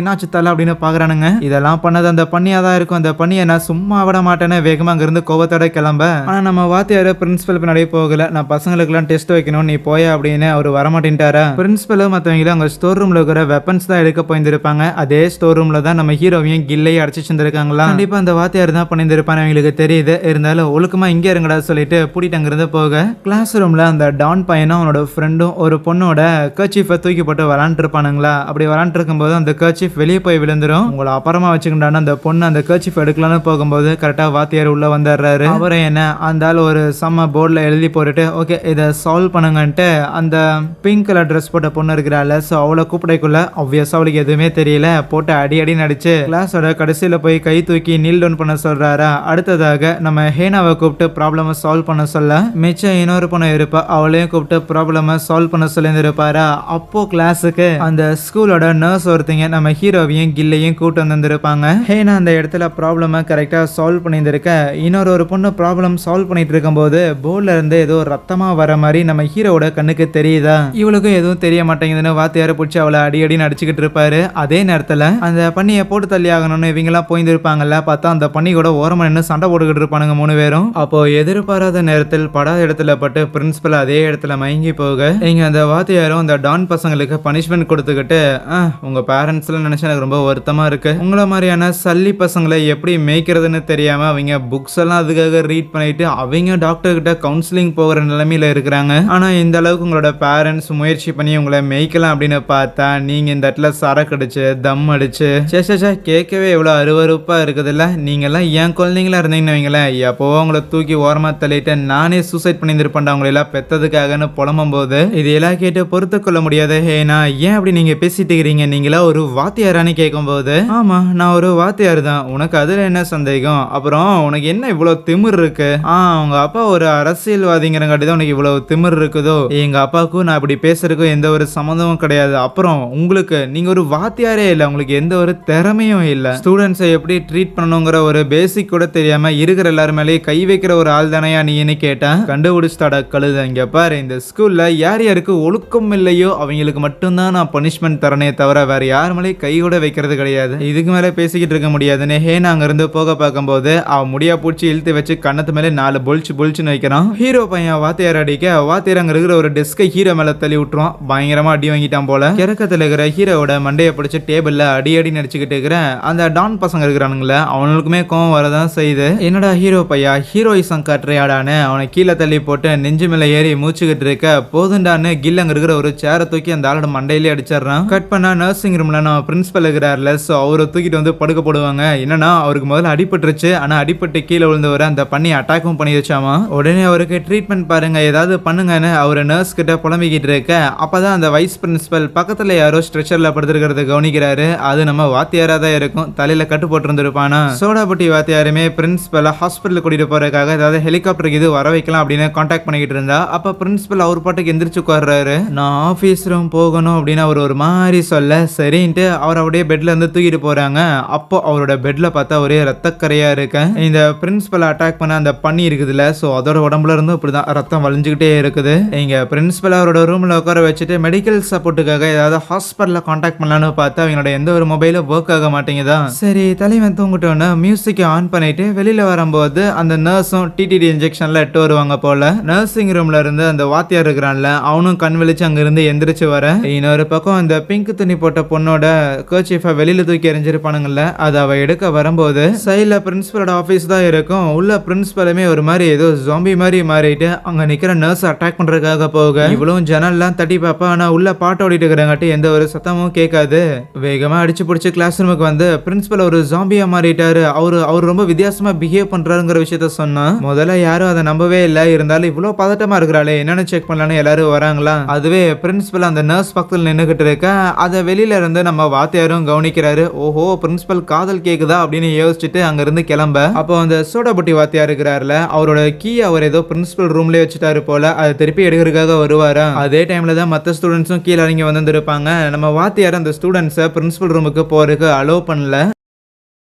அப்படின்னு பார்க்குறானுங்க. இதெல்லாம் பண்ணது அந்த பண்ணியாக தான் இருக்கும். அந்த பண்ணியை நான் சும்மா விட மாட்டேன்னு வேகமாக அங்கேருந்து கோவத்தோட கிளம்ப. ஆனால் நம்ம வாத்தியார் பிரின்சிபல் பின்னாடியே போகல. நான் பசங்களுக்குலாம் டெஸ்ட் வைக்கணும், நீ போய அப்படின்னு அவர் வரமாட்டேன்ட்டாரா. பிரின்சிபலும் மற்றவங்களும் அங்கே ஸ்டோர் ரூமில் இருக்கிற வெப்பன்ஸ் தான் எடுக்க போயிருந்திருப்பாங்க. அதே ஸ்டோர் ரூம்ல தான் நம்ம ஹீரோவையும் கில்லையும் அடிச்சு வச்சிருக்காங்களா. கண்டிப்பா அந்த வாத்தியார் தான் பண்ணியிருப்பான்னு அவங்களுக்கு தெரியுது. இருந்தாலும் ஒழுக்கமா இங்க இருங்கடா சொல்லிட்டு பூட்டிட்டு அங்கிருந்து போக, கிளாஸ் ரூம்ல அந்த டான் பையனும் அவனோட ஃப்ரெண்டும் ஒரு பொண்ணோட கர்ச்சீஃபை தூக்கி போட்டு விளாண்டு இருப்பானுங்களா. அப்படி விளாண்டு இருக்கும்போது அந்த கர்ச்சீஃப் வெளியே போய் விழுந்துரும். உங்களை அப்புறமா வச்சுக்கிட்டான்னு அந்த பொண்ணு அந்த கர்ச்சீஃப் எடுக்கலான்னு போகும்போது கரெக்டா வாத்தியார் உள்ள வந்துடுறாரு. அவரை என்ன அந்த ஒரு செம்ம போர்டில் எழுதி போட்டுட்டு ஓகே இதை சால்வ் பண்ணுங்கன்ட்டு அந்த பிங்க் கலர் ட்ரெஸ் போட்ட பொண்ணு இருக்கிறாள். ஸோ அவளை கூப்பிடைக்குள்ள ஆப்வியஸா அவளுக்கு எதுவுமே தெரியல. போட்டு அடி நடிச்சு கிளாஸோட கடைசியில போய் கை தூக்கி நீல் டவுன் பண்ண சொல்றாரா. அடுத்ததாக நம்ம ஹேனாவை கூப்பிட்டு ப்ராப்ளம சால்வ் பண்ண சொல்ல, மிச்சம் இன்னொரு பொண்ணு இருப்பா, அவளையும் கூப்பிட்டு ப்ராப்ளம சால்வ் பண்ண சொல்லி இருப்பாரா. அப்போ கிளாஸுக்கு அந்த ஸ்கூலோட நர்ஸ் ஒருத்தங்க நம்ம ஹீரோவையும் கில்லையும் கூப்பிட்டு வந்திருப்பாங்க. ஹேனா அந்த இடத்துல ப்ராப்ளம கரெக்டா சால்வ் பண்ணியிருக்க, இன்னொரு பொண்ணு ப்ராப்ளம் சால்வ் பண்ணிட்டு இருக்கும் போது போர்ட்ல இருந்து ஏதோ ரத்தமா வர மாதிரி நம்ம ஹீரோவோட கண்ணுக்கு தெரியுதா. இவளுக்கும் எதுவும் தெரிய மாட்டேங்குதுன்னு வாத்தியார பிடிச்சி அவளை அடி நடிச்சுக்கிட்டு இருப்பாரு. அதே நேரத்துல அந்த பண்ணியை போட்டு தள்ளி ஆகணும்னு இவங்கெல்லாம் போயிருப்பாங்கல்ல, பார்த்தா அந்த பண்ணி கூட ஓரமா நின்று சண்டை போட்டுக்கிட்டு இருப்பானுங்க 3 பேரும். அப்போ எதிர்பாராத நேரத்தில் படாத இடத்துல பட்டு பிரின்சிபல் அதே இடத்துல மயங்கி போக, இங்க அந்த வாத்தியாரும் அந்த டான் பசங்களுக்கு பனிஷ்மெண்ட் கொடுத்துக்கிட்டு, உங்க பேரண்ட்ஸ் எல்லாம் நினைச்சா எனக்கு ரொம்ப வருத்தமா இருக்கு, உங்களை மாதிரியான சல்லி பசங்களை எப்படி மேய்க்கிறதுன்னு தெரியாம அவங்க புக்ஸ் எல்லாம் அதுக்காக ரீட் பண்ணிட்டு அவங்க டாக்டர் கிட்ட கவுன்சிலிங் போகிற நிலைமையில இருக்கிறாங்க. ஆனா இந்த அளவுக்கு உங்களோட பேரண்ட்ஸ் முயற்சி பண்ணி உங்களை மேய்க்கலாம் அப்படின்னு பார்த்தா நீங்க இந்த இடத்துல சரக்கு அடிச்சு தம் அடிச்சு கேட்கவே எவ்வளோ அருவறுப்பா இருக்குதுல்ல. நீங்கெல்லாம் ஏன் குழந்தைங்களா இருந்தீங்கன்னு வைங்களேன், எப்போ உங்களை தூக்கி ஓரமா தள்ளிட்டு நானே சூசைட் பண்ணியிருப்பேன் அவங்களை எல்லாம் பெத்ததுக்காகன்னு புலம்பும் போது இதையெல்லாம் கேட்டு பொறுத்து கொள்ள முடியாது. ஹேனா ஏன் அப்படி நீங்க பேசிட்டு இருக்கிறீங்க, நீங்களா ஒரு வாத்தியாரான்னு கேட்கும் போது, ஆமா நான் ஒரு வாத்தியார் தான், உனக்கு அதுல என்ன சந்தேகம், அப்புறம் உனக்கு என்ன இவ்வளவு திமிர் இருக்கு, உங்க அப்பா ஒரு அரசியல்வாதிங்கிறங்காட்டி தான் உனக்கு இவ்வளவு திமிர் இருக்குதோ, எங்க அப்பாவுக்கும் நான் இப்படி பேசுறதுக்கும் எந்த ஒரு சம்மந்தமும் கிடையாது, அப்புறம் உங்களுக்கு நீங்க ஒரு வாத்தியாரே இல்லை, உங்களுக்கு எந்த ஒரு திறமையும் இல்ல, ஸ்டூடெண்ட்ஸை எப்படி ட்ரீட் பண்ணணுங்கிற ஒரு பேசிக் கூட தெரியாம இருக்கிற எல்லாரும் மேலேயே கை வைக்கிற ஒரு ஆள் தானையா நீன்னு கேட்டேன். கண்டுபிடிச்சிட்டாடா கழுத, இங்க பாரு இந்த ஸ்கூல்ல யார் யாருக்கு ஒழுக்கம் இல்லையோ அவங்களுக்கு மட்டும்தான் நான் பனிஷ்மெண்ட் தரனே தவிர வேற யார் மேலே கை கூட வைக்கிறது கிடையாது, இதுக்கு மேலே பேசிக்கிட்டு இருக்க முடியாதுன்னு ஹேனா அங்க இருந்து போக பார்க்கும்போது அவன் முடியா பூச்சி இழுத்து வச்சு கண்ணத்து மேலே 4 பொல்ச்சுன்னு வைக்கிறான். ஹீரோ பையன் வாத்தியார் அடிக்க வாத்தியார் அங்க இருக்கிற ஒரு டெஸ்கை ஹீரோ மேல தள்ளி விட்டுருவான். பயங்கரமா அடி வாங்கிட்டான் போல. கிறக்கத்துல இருக்கிற ஹீரோவோட மண்டையை பிடிச்ச டேபிள்ல அடி நடிச்சுக்கிட்டு இருக்கிறேன். அந்த டான் பசங்க இருக்கிறானுங்களே அவனுக்குமே கோவம் வரதான் செய்யுது. என்னடா ஹீரோ பையா ஹீரோயிசம் காட்டுறையாடான்னு அவனை கீழே தள்ளி போட்டு நெஞ்சு மேல ஏறி மூச்சுக்கிட்டு இருக்க, போதுண்டான்னு கில் அங்க இருக்கிற ஒரு சேரை தூக்கி அந்த ஆளோட மண்டையிலே அடிச்சிடறான். கட் பண்ணா நர்சிங் ரூம்ல நம்ம பிரின்சிபல் இருக்கிறார்ல, ஸோ அவரை தூக்கிட்டு வந்து படுக்க போடுவாங்க. என்னன்னா அவருக்கு முதல்ல அடிபட்டுருச்சு, ஆனா அடிபட்டு கீழே விழுந்தவரை அந்த பண்ணி அட்டாக்கும் பண்ணி வச்சாமா. உடனே அவருக்கு ட்ரீட்மெண்ட் பாருங்க ஏதாவது பண்ணுங்கன்னு அவரு நர்ஸ் கிட்ட புலம்பிக்கிட்டு இருக்க, அப்பதான் அந்த வைஸ் பிரின்சிபல் பக்கத்துல யாரோ ஸ்ட்ரெச்சர்ல படுத்துருக்கிறத கவனிக்கிறாரு. அது நம்ம வாத்தியாரா தான் இருக்கும், தலையில கட்டு போட்டிருந்திருப்பானா. சோடாபுட்டி வாத்தியாருமே பிரின்சிபலை ஹாஸ்பிட்டல் கூட்டிட்டு போறதுக்காக ஏதாவது ஹெலிகாப்டருக்கு இது வர வைக்கலாம் அப்படின்னு கான்டாக்ட் பண்ணிக்கிட்டு இருந்தா, அப்ப பிரின்சிபல் அவர் பாட்டுக்கு எந்திரிச்சு உட்கார்றாரு. நான் ஆபீஸ் ரூம் போகணும் அப்படின்னு அவர் ஒரு மாதிரி சொல்ல, சரின்ட்டு அவர் அப்படியே பெட்ல இருந்து தூக்கிட்டு போறாங்க. அப்போ அவரோட பெட்ல பார்த்தா ஒரே ரத்தக்கரையா இருக்கு. இந்த பிரின்சிபல் அட்டாக் பண்ண அந்த பண்ணி இருக்குதுல்ல, சோ அதோட உடம்புல இருந்து இப்படிதான் ரத்தம் வலிஞ்சுக்கிட்டே இருக்குது. இங்க பிரின்சிபல் அவரோட ரூம்ல உட்கார வச்சுட்டு மெடிக்கல் சப்போர்ட்டுக்காக ஏதாவது ஹாஸ்பிட்டல்ல கான்டாக்ட் பண்ணலான்னு பார்த்தா அவங்களோட எந்த ஒரு மொபைலும் ஒர்க் ஆக மாட்டேங்குதா. சரி தலைவன் தூங்கிட்டோன்னு மியூசிக்கை ஆன் பண்ணிட்டு வெளியில வரும்போது அந்த நர்ஸும் டிடிடி இன்ஜெக்ஷன்ல எட்டு வருவாங்க போல. நர்சிங் ரூம்ல இருந்து அந்த வாத்தியார் இருக்கிறான்ல அவனும் கண் வெளிச்சு அங்க இருந்து எந்திரிச்சு வர, இன்னொரு பக்கம் அந்த பிங்க் துணி போட்ட பொண்ணோட கர்ச்சீஃபை வெளியில தூக்கி எறிஞ்சிருப்பானுங்கல்ல, அதை அவ எடுக்க வரும்போது சைட்ல பிரின்சிபலோட ஆபீஸ் தான் இருக்கும். உள்ள பிரின்சிபலுமே ஒரு மாதிரி ஏதோ ஜாம்பி மாதிரி மாறிட்டு அங்க நிக்கிற நர்ஸ் அட்டாக் பண்றதுக்காக போக, இவ்வளவு ஜன்னல்லாம் தட்டி பாப்பா, ஆனா உள்ள பாட்டு ஓடிட்டு இருக்கிறங்காட்டி எந்த ஒரு சத்தமும் கேட்காது. வேகமா அடிச்சு பிடிச்சி கிளாஸ் ரூமுக்கு வந்து பிரின்சிபல் ஒரு ஜாம்பியா மாறிட்டாரு, அவர் ரொம்ப வித்தியாசமா பிஹேவ் பண்றாருங்கிற விஷயத்த சொன்னா முதல்ல யாரும் அதை நம்பவே இல்லை. இருந்தாலும் இவ்வளவு பதட்டமா இருக்கிறாளே என்னன்னு செக் பண்ணலான்னு எல்லாரும் வராங்களா. அதுவே பிரின்சிபல் அந்த நர்ஸ் பக்கத்தில் நின்னுகிட்டு இருக்க அதை வெளியில இருந்து நம்ம வாத்தியாரும் கவனிக்கிறாரு. ஓஹோ, பிரின்சிபல் காதல் கேக்குதா அப்படின்னு யோசிச்சுட்டு அங்க இருந்து கிளம்ப அப்போ அந்த சோடாபுட்டி வாத்தியார் இருக்கிறாருல, அவரோட கீ அவர் ஏதோ பிரின்சிபல் ரூம்லயே வச்சுட்டாரு போல, அதை திருப்பி எடுக்கிறதுக்காக வருவாரா. அதே டைம்ல தான் மற்ற ஸ்டூடெண்ட்ஸும் கீழே இறங்கி வந்திருப்பாங்க. நம்ம வாத்தியார் அந்த ஸ்டூடெண்ட்ஸை பிரின்சிபல் ரூமுக்கு போறதுக்கு அலோவ் பண்ணல.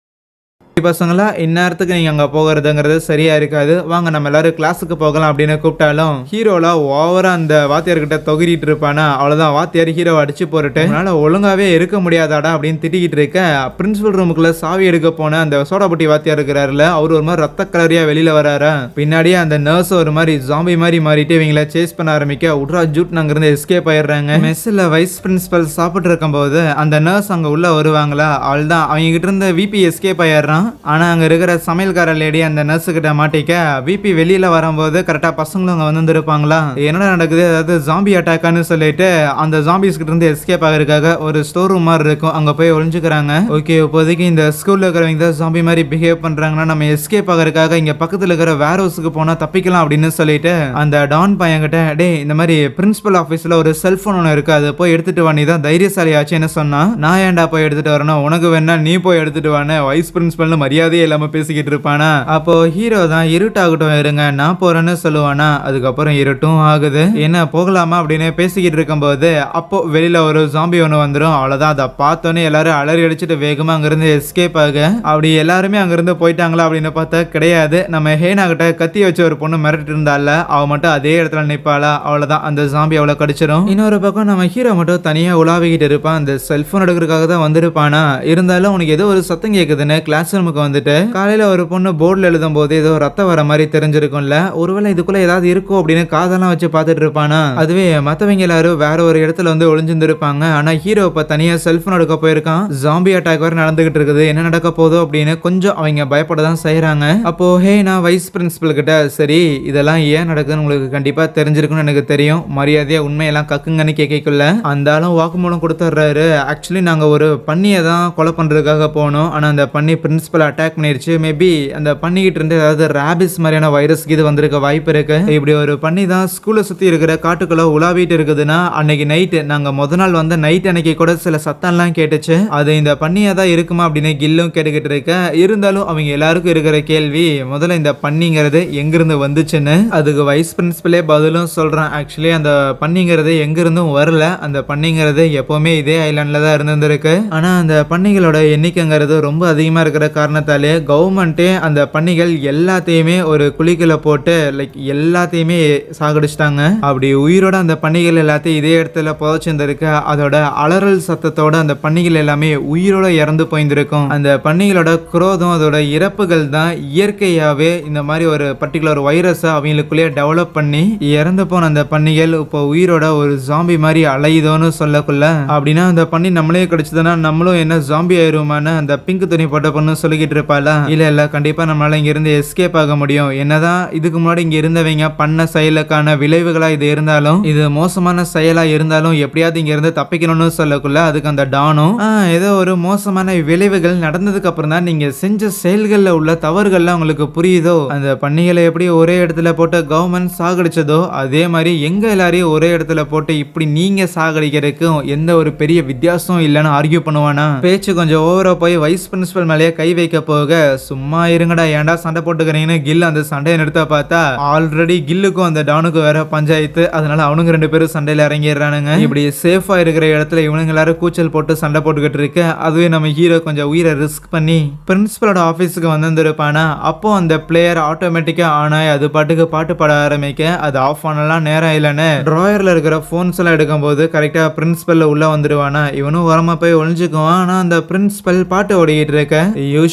பசங்களா இந்நேரத்துக்கு நீங்க அங்க போகிறதுங்கிறது சரியா இருக்காது, வாங்க நம்ம எல்லாரும் கிளாஸுக்கு போகலாம் அப்படின்னு கூப்பிட்டாலும் ஹீரோலா ஓவரா அந்த வாத்தியார்கிட்ட தொகிரிட்டு இருப்பானா. அவ்வளவுதான், வாத்தியார் ஹீரோ அடிச்சு போட்டுட்டு அதனால ஒழுங்காவே இருக்க முடியாதாடா அப்படின்னு திட்டிக்கிட்டு இருக்க பிரின்சிபல் ரூமுக்குள்ள சாவி எடுக்க போன அந்த சோடாபுட்டி வாத்தியார் இருக்கிறாருல, அவரு ஒரு மாதிரி ரத்த கலரியா வெளியில வராரா. பின்னாடியே அந்த நர்ஸ் ஒரு மாதிரி ஜாம்பி மாதிரி மாறிட்டு இவங்கள சேஸ் பண்ண ஆரம்பிக்க உட்ரா ஜூட் அங்க இருந்து எஸ்கேப் ஆயிடுறாங்க. மெஸ்ல வைஸ் பிரின்சிபல் சாப்பிட்டு இருக்கும் போது அந்த நர்ஸ் அங்க உள்ள வருவாங்களா, அவள்தான் அவங்க கிட்ட இருந்து விபி எஸ்கேப் ஆயிடுறான். ஆனா அங்க இருக்கிற சமையல்கார லேடி அந்த நர்ஸ் கிட்ட மாட்டிக்க விபி வெளியில வரும்போது கரெக்டா பசங்களும் அங்க வந்துருப்பாங்களா. என்ன நடக்குது, அதாவது ஜாம்பி அட்டாக்கான்னு சொல்லிட்டு அந்த ஜாம்பிஸ் கிட்ட இருந்து எஸ்கேப் ஆகிறதுக்காக ஒரு ஸ்டோர் ரூம் மாதிரி இருக்கும், அங்க போய் ஒளிஞ்சுக்கிறாங்க. ஓகே, இப்போதைக்கு இந்த ஸ்கூல்ல இருக்கிறவங்க ஜாம்பி மாதிரி பிஹேவ் பண்றாங்கன்னா நம்ம எஸ்கேப் ஆகிறதுக்காக இங்க பக்கத்துல இருக்கிற வேர் ஹவுஸுக்கு போனா தப்பிக்கலாம் அப்படின்னு சொல்லிட்டு அந்த டான் பையன் கிட்ட டே இந்த மாதிரி பிரின்சிபல் ஆபீஸ்ல ஒரு செல்போன் ஒன்று இருக்கு, அதை போய் எடுத்துட்டு வா, நீ தான் தைரியசாலி ஆச்சுன்னு சொன்னா. நான் ஏன்டா போய் எடுத்துட்டு வரணும், உனக்கு வேணா நீ போய் எடுத்துட்டு வானே வைஸ் பிரின்சிபல் மரியாதையே இல்லாம பேசிக்கிட்டு இருப்பானா. அப்போ ஹீரோ தான் இருட்டாகட்டும் இருங்க நான் போறேன்னு சொல்லுவானா. அதுக்கப்புறம் இருட்டும் ஆகுது, என்ன போகலாமா அப்படின்னு பேசிக்கிட்டு இருக்கும் போது அப்போ வெளியில ஒரு ஜாம்பி ஒன்று வந்துடும். அவ்வளவுதான், அதை பார்த்தோன்னே எல்லாரும் அலறி அடிச்சுட்டு வேகமா அங்கிருந்து எஸ்கேப் ஆக அப்படி எல்லாருமே அங்கிருந்து போயிட்டாங்களா அப்படின்னு பார்த்தா கிடையாது. நம்ம ஹேனா கிட்ட கத்தி வச்சு ஒரு பொண்ணு மிரட்டு இருந்தால, அவ மட்டும் அதே இடத்துல நிப்பாளா. அவ்வளவுதான், அந்த ஜாம்பி அவளை கடிச்சிடும். இன்னொரு பக்கம் நம்ம ஹீரோ மட்டும் தனியா உலாவிக்கிட்டு இருப்பான். அந்த செல்போன் எடுக்கிறதுக்காக தான் வந்திருப்பானா. இருந்தாலும் உனக்கு ஏதோ ஒரு சத்தம் கேக்குதுன்னு கிளாஸ் ரூமுக்கு வந்துட்டு காலையில ஒரு பொண்ணு போர்டில் எழுதும் போது ஏதோ ரத்தம் வர மாதிரி தெரிஞ்சிருக்கும்ல, ஒருவேளை இதுக்குள்ள ஏதாவது இருக்கும் அப்படின்னு காதெல்லாம் வச்சு பார்த்துட்டு இருப்பானா. அதுவே மத்தவங்க எல்லாரும் வேற ஒரு இடத்துல வந்து ஒளிஞ்சிருப்பாங்க. ஆனா ஹீரோ இப்ப தனியா செல்போன் எடுக்க போயிருக்கான். ஜாம்பி அட்டாக் வர நடந்துகிட்டு இருக்குது, என்ன நடக்க போதோ அப்படின்னு கொஞ்சம் அவங்க பயப்பட தான் செய்யறாங்க. அப்போ ஹே நான் வைஸ் பிரின்சிபல் கிட்ட சரி இதெல்லாம் ஏன் நடக்குதுன்னு உங்களுக்கு கண்டிப்பா தெரிஞ்சிருக்குன்னு எனக்கு தெரியும், மரியாதையா உண்மையெல்லாம் கக்குங்கன்னு கேட்கல அந்த ஆளும் வாக்குமூலம் கொடுத்துட்றாரு. ஆக்சுவலி நாங்க ஒரு பண்ணியை தான் கொலை பண்றதுக்காக போனோம், ஆனா அந்த பண்ணி பிரின்சிபல் அட்டாக் பண்ணிருச்சு, மேபி அந்த பண்ணிக்கிட்டு இருந்து ஏதாவது ராபிஸ் மாதிரியான வைரஸ் இது வந்திருக்க வாய்ப்பு இருக்கு. இப்படி ஒரு பண்ணி தான் ஸ்கூலை சுத்தி இருக்கிற காட்டுக்குள்ள உலாவிட்டு இருக்குதுன்னா அன்னைக்கு நைட்டு நாங்க முத நாள் வந்த நைட் அன்னைக்கு கூட சில சத்தம்லாம் கேட்டுச்சு, அது இந்த பண்ணியா தான் இருக்குமா அப்படின்னு கில்லும் கேட்டுக்கிட்டு இருக்க. இருந்தாலும் அவங்க எல்லாருக்கும் இருக்கிற கேள்வி முதல்ல இந்த பண்ணிங்கிறது எங்கிருந்து வந்துச்சுன்னு. அதுக்கு வைஸ் பிரின்சிபலே பதிலும் சொல்றான், ஆக்சுவலி அந்த பண்ணிங்கிறது எங்கிருந்தும் வரல, அந்த பண்ணிங்கிறது எப்பவுமே இதே ஐலாண்ட்ல தான் இருந்திருக்கு. ஆனா அந்த பண்ணிகளோட எண்ணிக்கைங்கிறது ரொம்ப அதிகமா இருக்கிற காரணத்தாலே கவர்மெண்ட்டே அந்த பண்ணிகள் எல்லாத்தையுமே ஒரு குழிக்குள்ள போட்டு லைக் எல்லாத்தையுமே சாகடிச்சிட்டாங்க. அப்படி உயிரோட அந்த பண்ணிகள் எல்லாத்தையும் இதே இடத்துல புதைச்சிருந்திருக்கு. அதோட அலறல் சத்தத்தோட அந்த பண்ணிகள் எல்லாமே உயிரோட இறந்து போயிருந்திருக்கும். அந்த பண்ணிகளோட குரோதம் அதோட இறப்புகள் தான் இயற்கையாவே இந்த மாதிரி ஒரு பர்டிகுலர் வைரஸை அவங்களுக்குள்ளேயே டெவலப் பண்ணி இறந்து போன அந்த பண்ணிகள் இப்போ உயிரோட ஒரு ஜாம்பி மாதிரி அலையுதோன்னு சொல்லக்குள்ள, அப்படின்னா அந்த பண்ணி நம்மளே கிடைச்சதுன்னா நம்மளும் என்ன ஜாம்பி ஆயிருமான்னு அந்த பிங்க் துணி போட்ட பொண்ணு சொல்லிக்கிட்டு இருப்பாளா. இல்ல கண்டிப்பா நம்மளால இங்க இருந்து எஸ்கேப் ஆக முடியும், என்னதான் இதுக்கு முன்னாடி இங்க இருந்தவங்க பண்ண செயலுக்கான விளைவுகளா இது இருந்தாலும், இது மோசமான செயலா இருந்தாலும் எப்படியாவது இங்க இருந்து தப்பிக்கணும்னு சொல்லக்குள்ள அதுக்கு அந்த டானும் ஏதோ ஒரு மோசமான விளைவுகள் நடந்ததுக்கு அப்புறம் தான் நீங்க செஞ்ச செயல்கள்ல உள்ள தவறுகள்லாம் உங்களுக்கு புரியுதோ, அந்த பண்ணிகளை எப்படி ஒரே இடத்துல போட்டு கவர்மெண்ட் சாகடிச்சதோ அதே மாதிரி எங்க எல்லாரையும் ஒரே இடத்துல போட்டு இப்படி நீங்க சாகடிக்கிறதுக்கும் எந்த ஒரு பெரிய வித்தியாசம் இல்லைன்னு ஆர்கியூ பண்ணுவானா. பேச்சு கொஞ்சம் ஓவரா போய் வைஸ் பிரின்சிபல் மேலேயே கை வைக்க போக சும்மா இருங்கடா ஏன்டா சண்டை போட்டுக்கிறீங்கன்னு கில் அந்த சண்டையை நிறுத்த பார்த்தா ஆல்ரெடி கில்லுக்கும் அந்த டானுக்கும் வேற பஞ்சாயத்து, அதனால அவனுங்க ரெண்டு பேரும் சண்டையில இறங்கிடுறானுங்க. இப்படி சேஃபா இருக்கிற இடத்துல இவனுங்க எல்லாரும் கூச்சல் போட்டு சண்டை போட்டுக்கிட்டு இருக்கு. அதுவே நம்ம ஹீரோ கொஞ்சம் உயிரை ரிஸ்க் பண்ணி பிரின்சிபலோட ஆபீஸுக்கு வந்திருப்பானா. அப்போ அந்த பிளேயர் ஆட்டோமேட்டிக்கா ஆன் ஆகி அது பாட்டுக்கு பாட்டு பாட ஆரம்பிக்க அது ஆஃப் பண்ணலாம் நேரம் இல்லைன்னு ட்ராயர்ல இருக்கிற போன்ஸ் எல்லாம் எடுக்கும் போது கரெக்டா பிரின்சிபல் உள்ள வந்துடுவானா. இவனும் வரமா போய் ஒழிஞ்சுக்குவான். ஆனா அந்த பிரின்சிபல் பாட்டு ஓடிக்கிட்டு இருக்க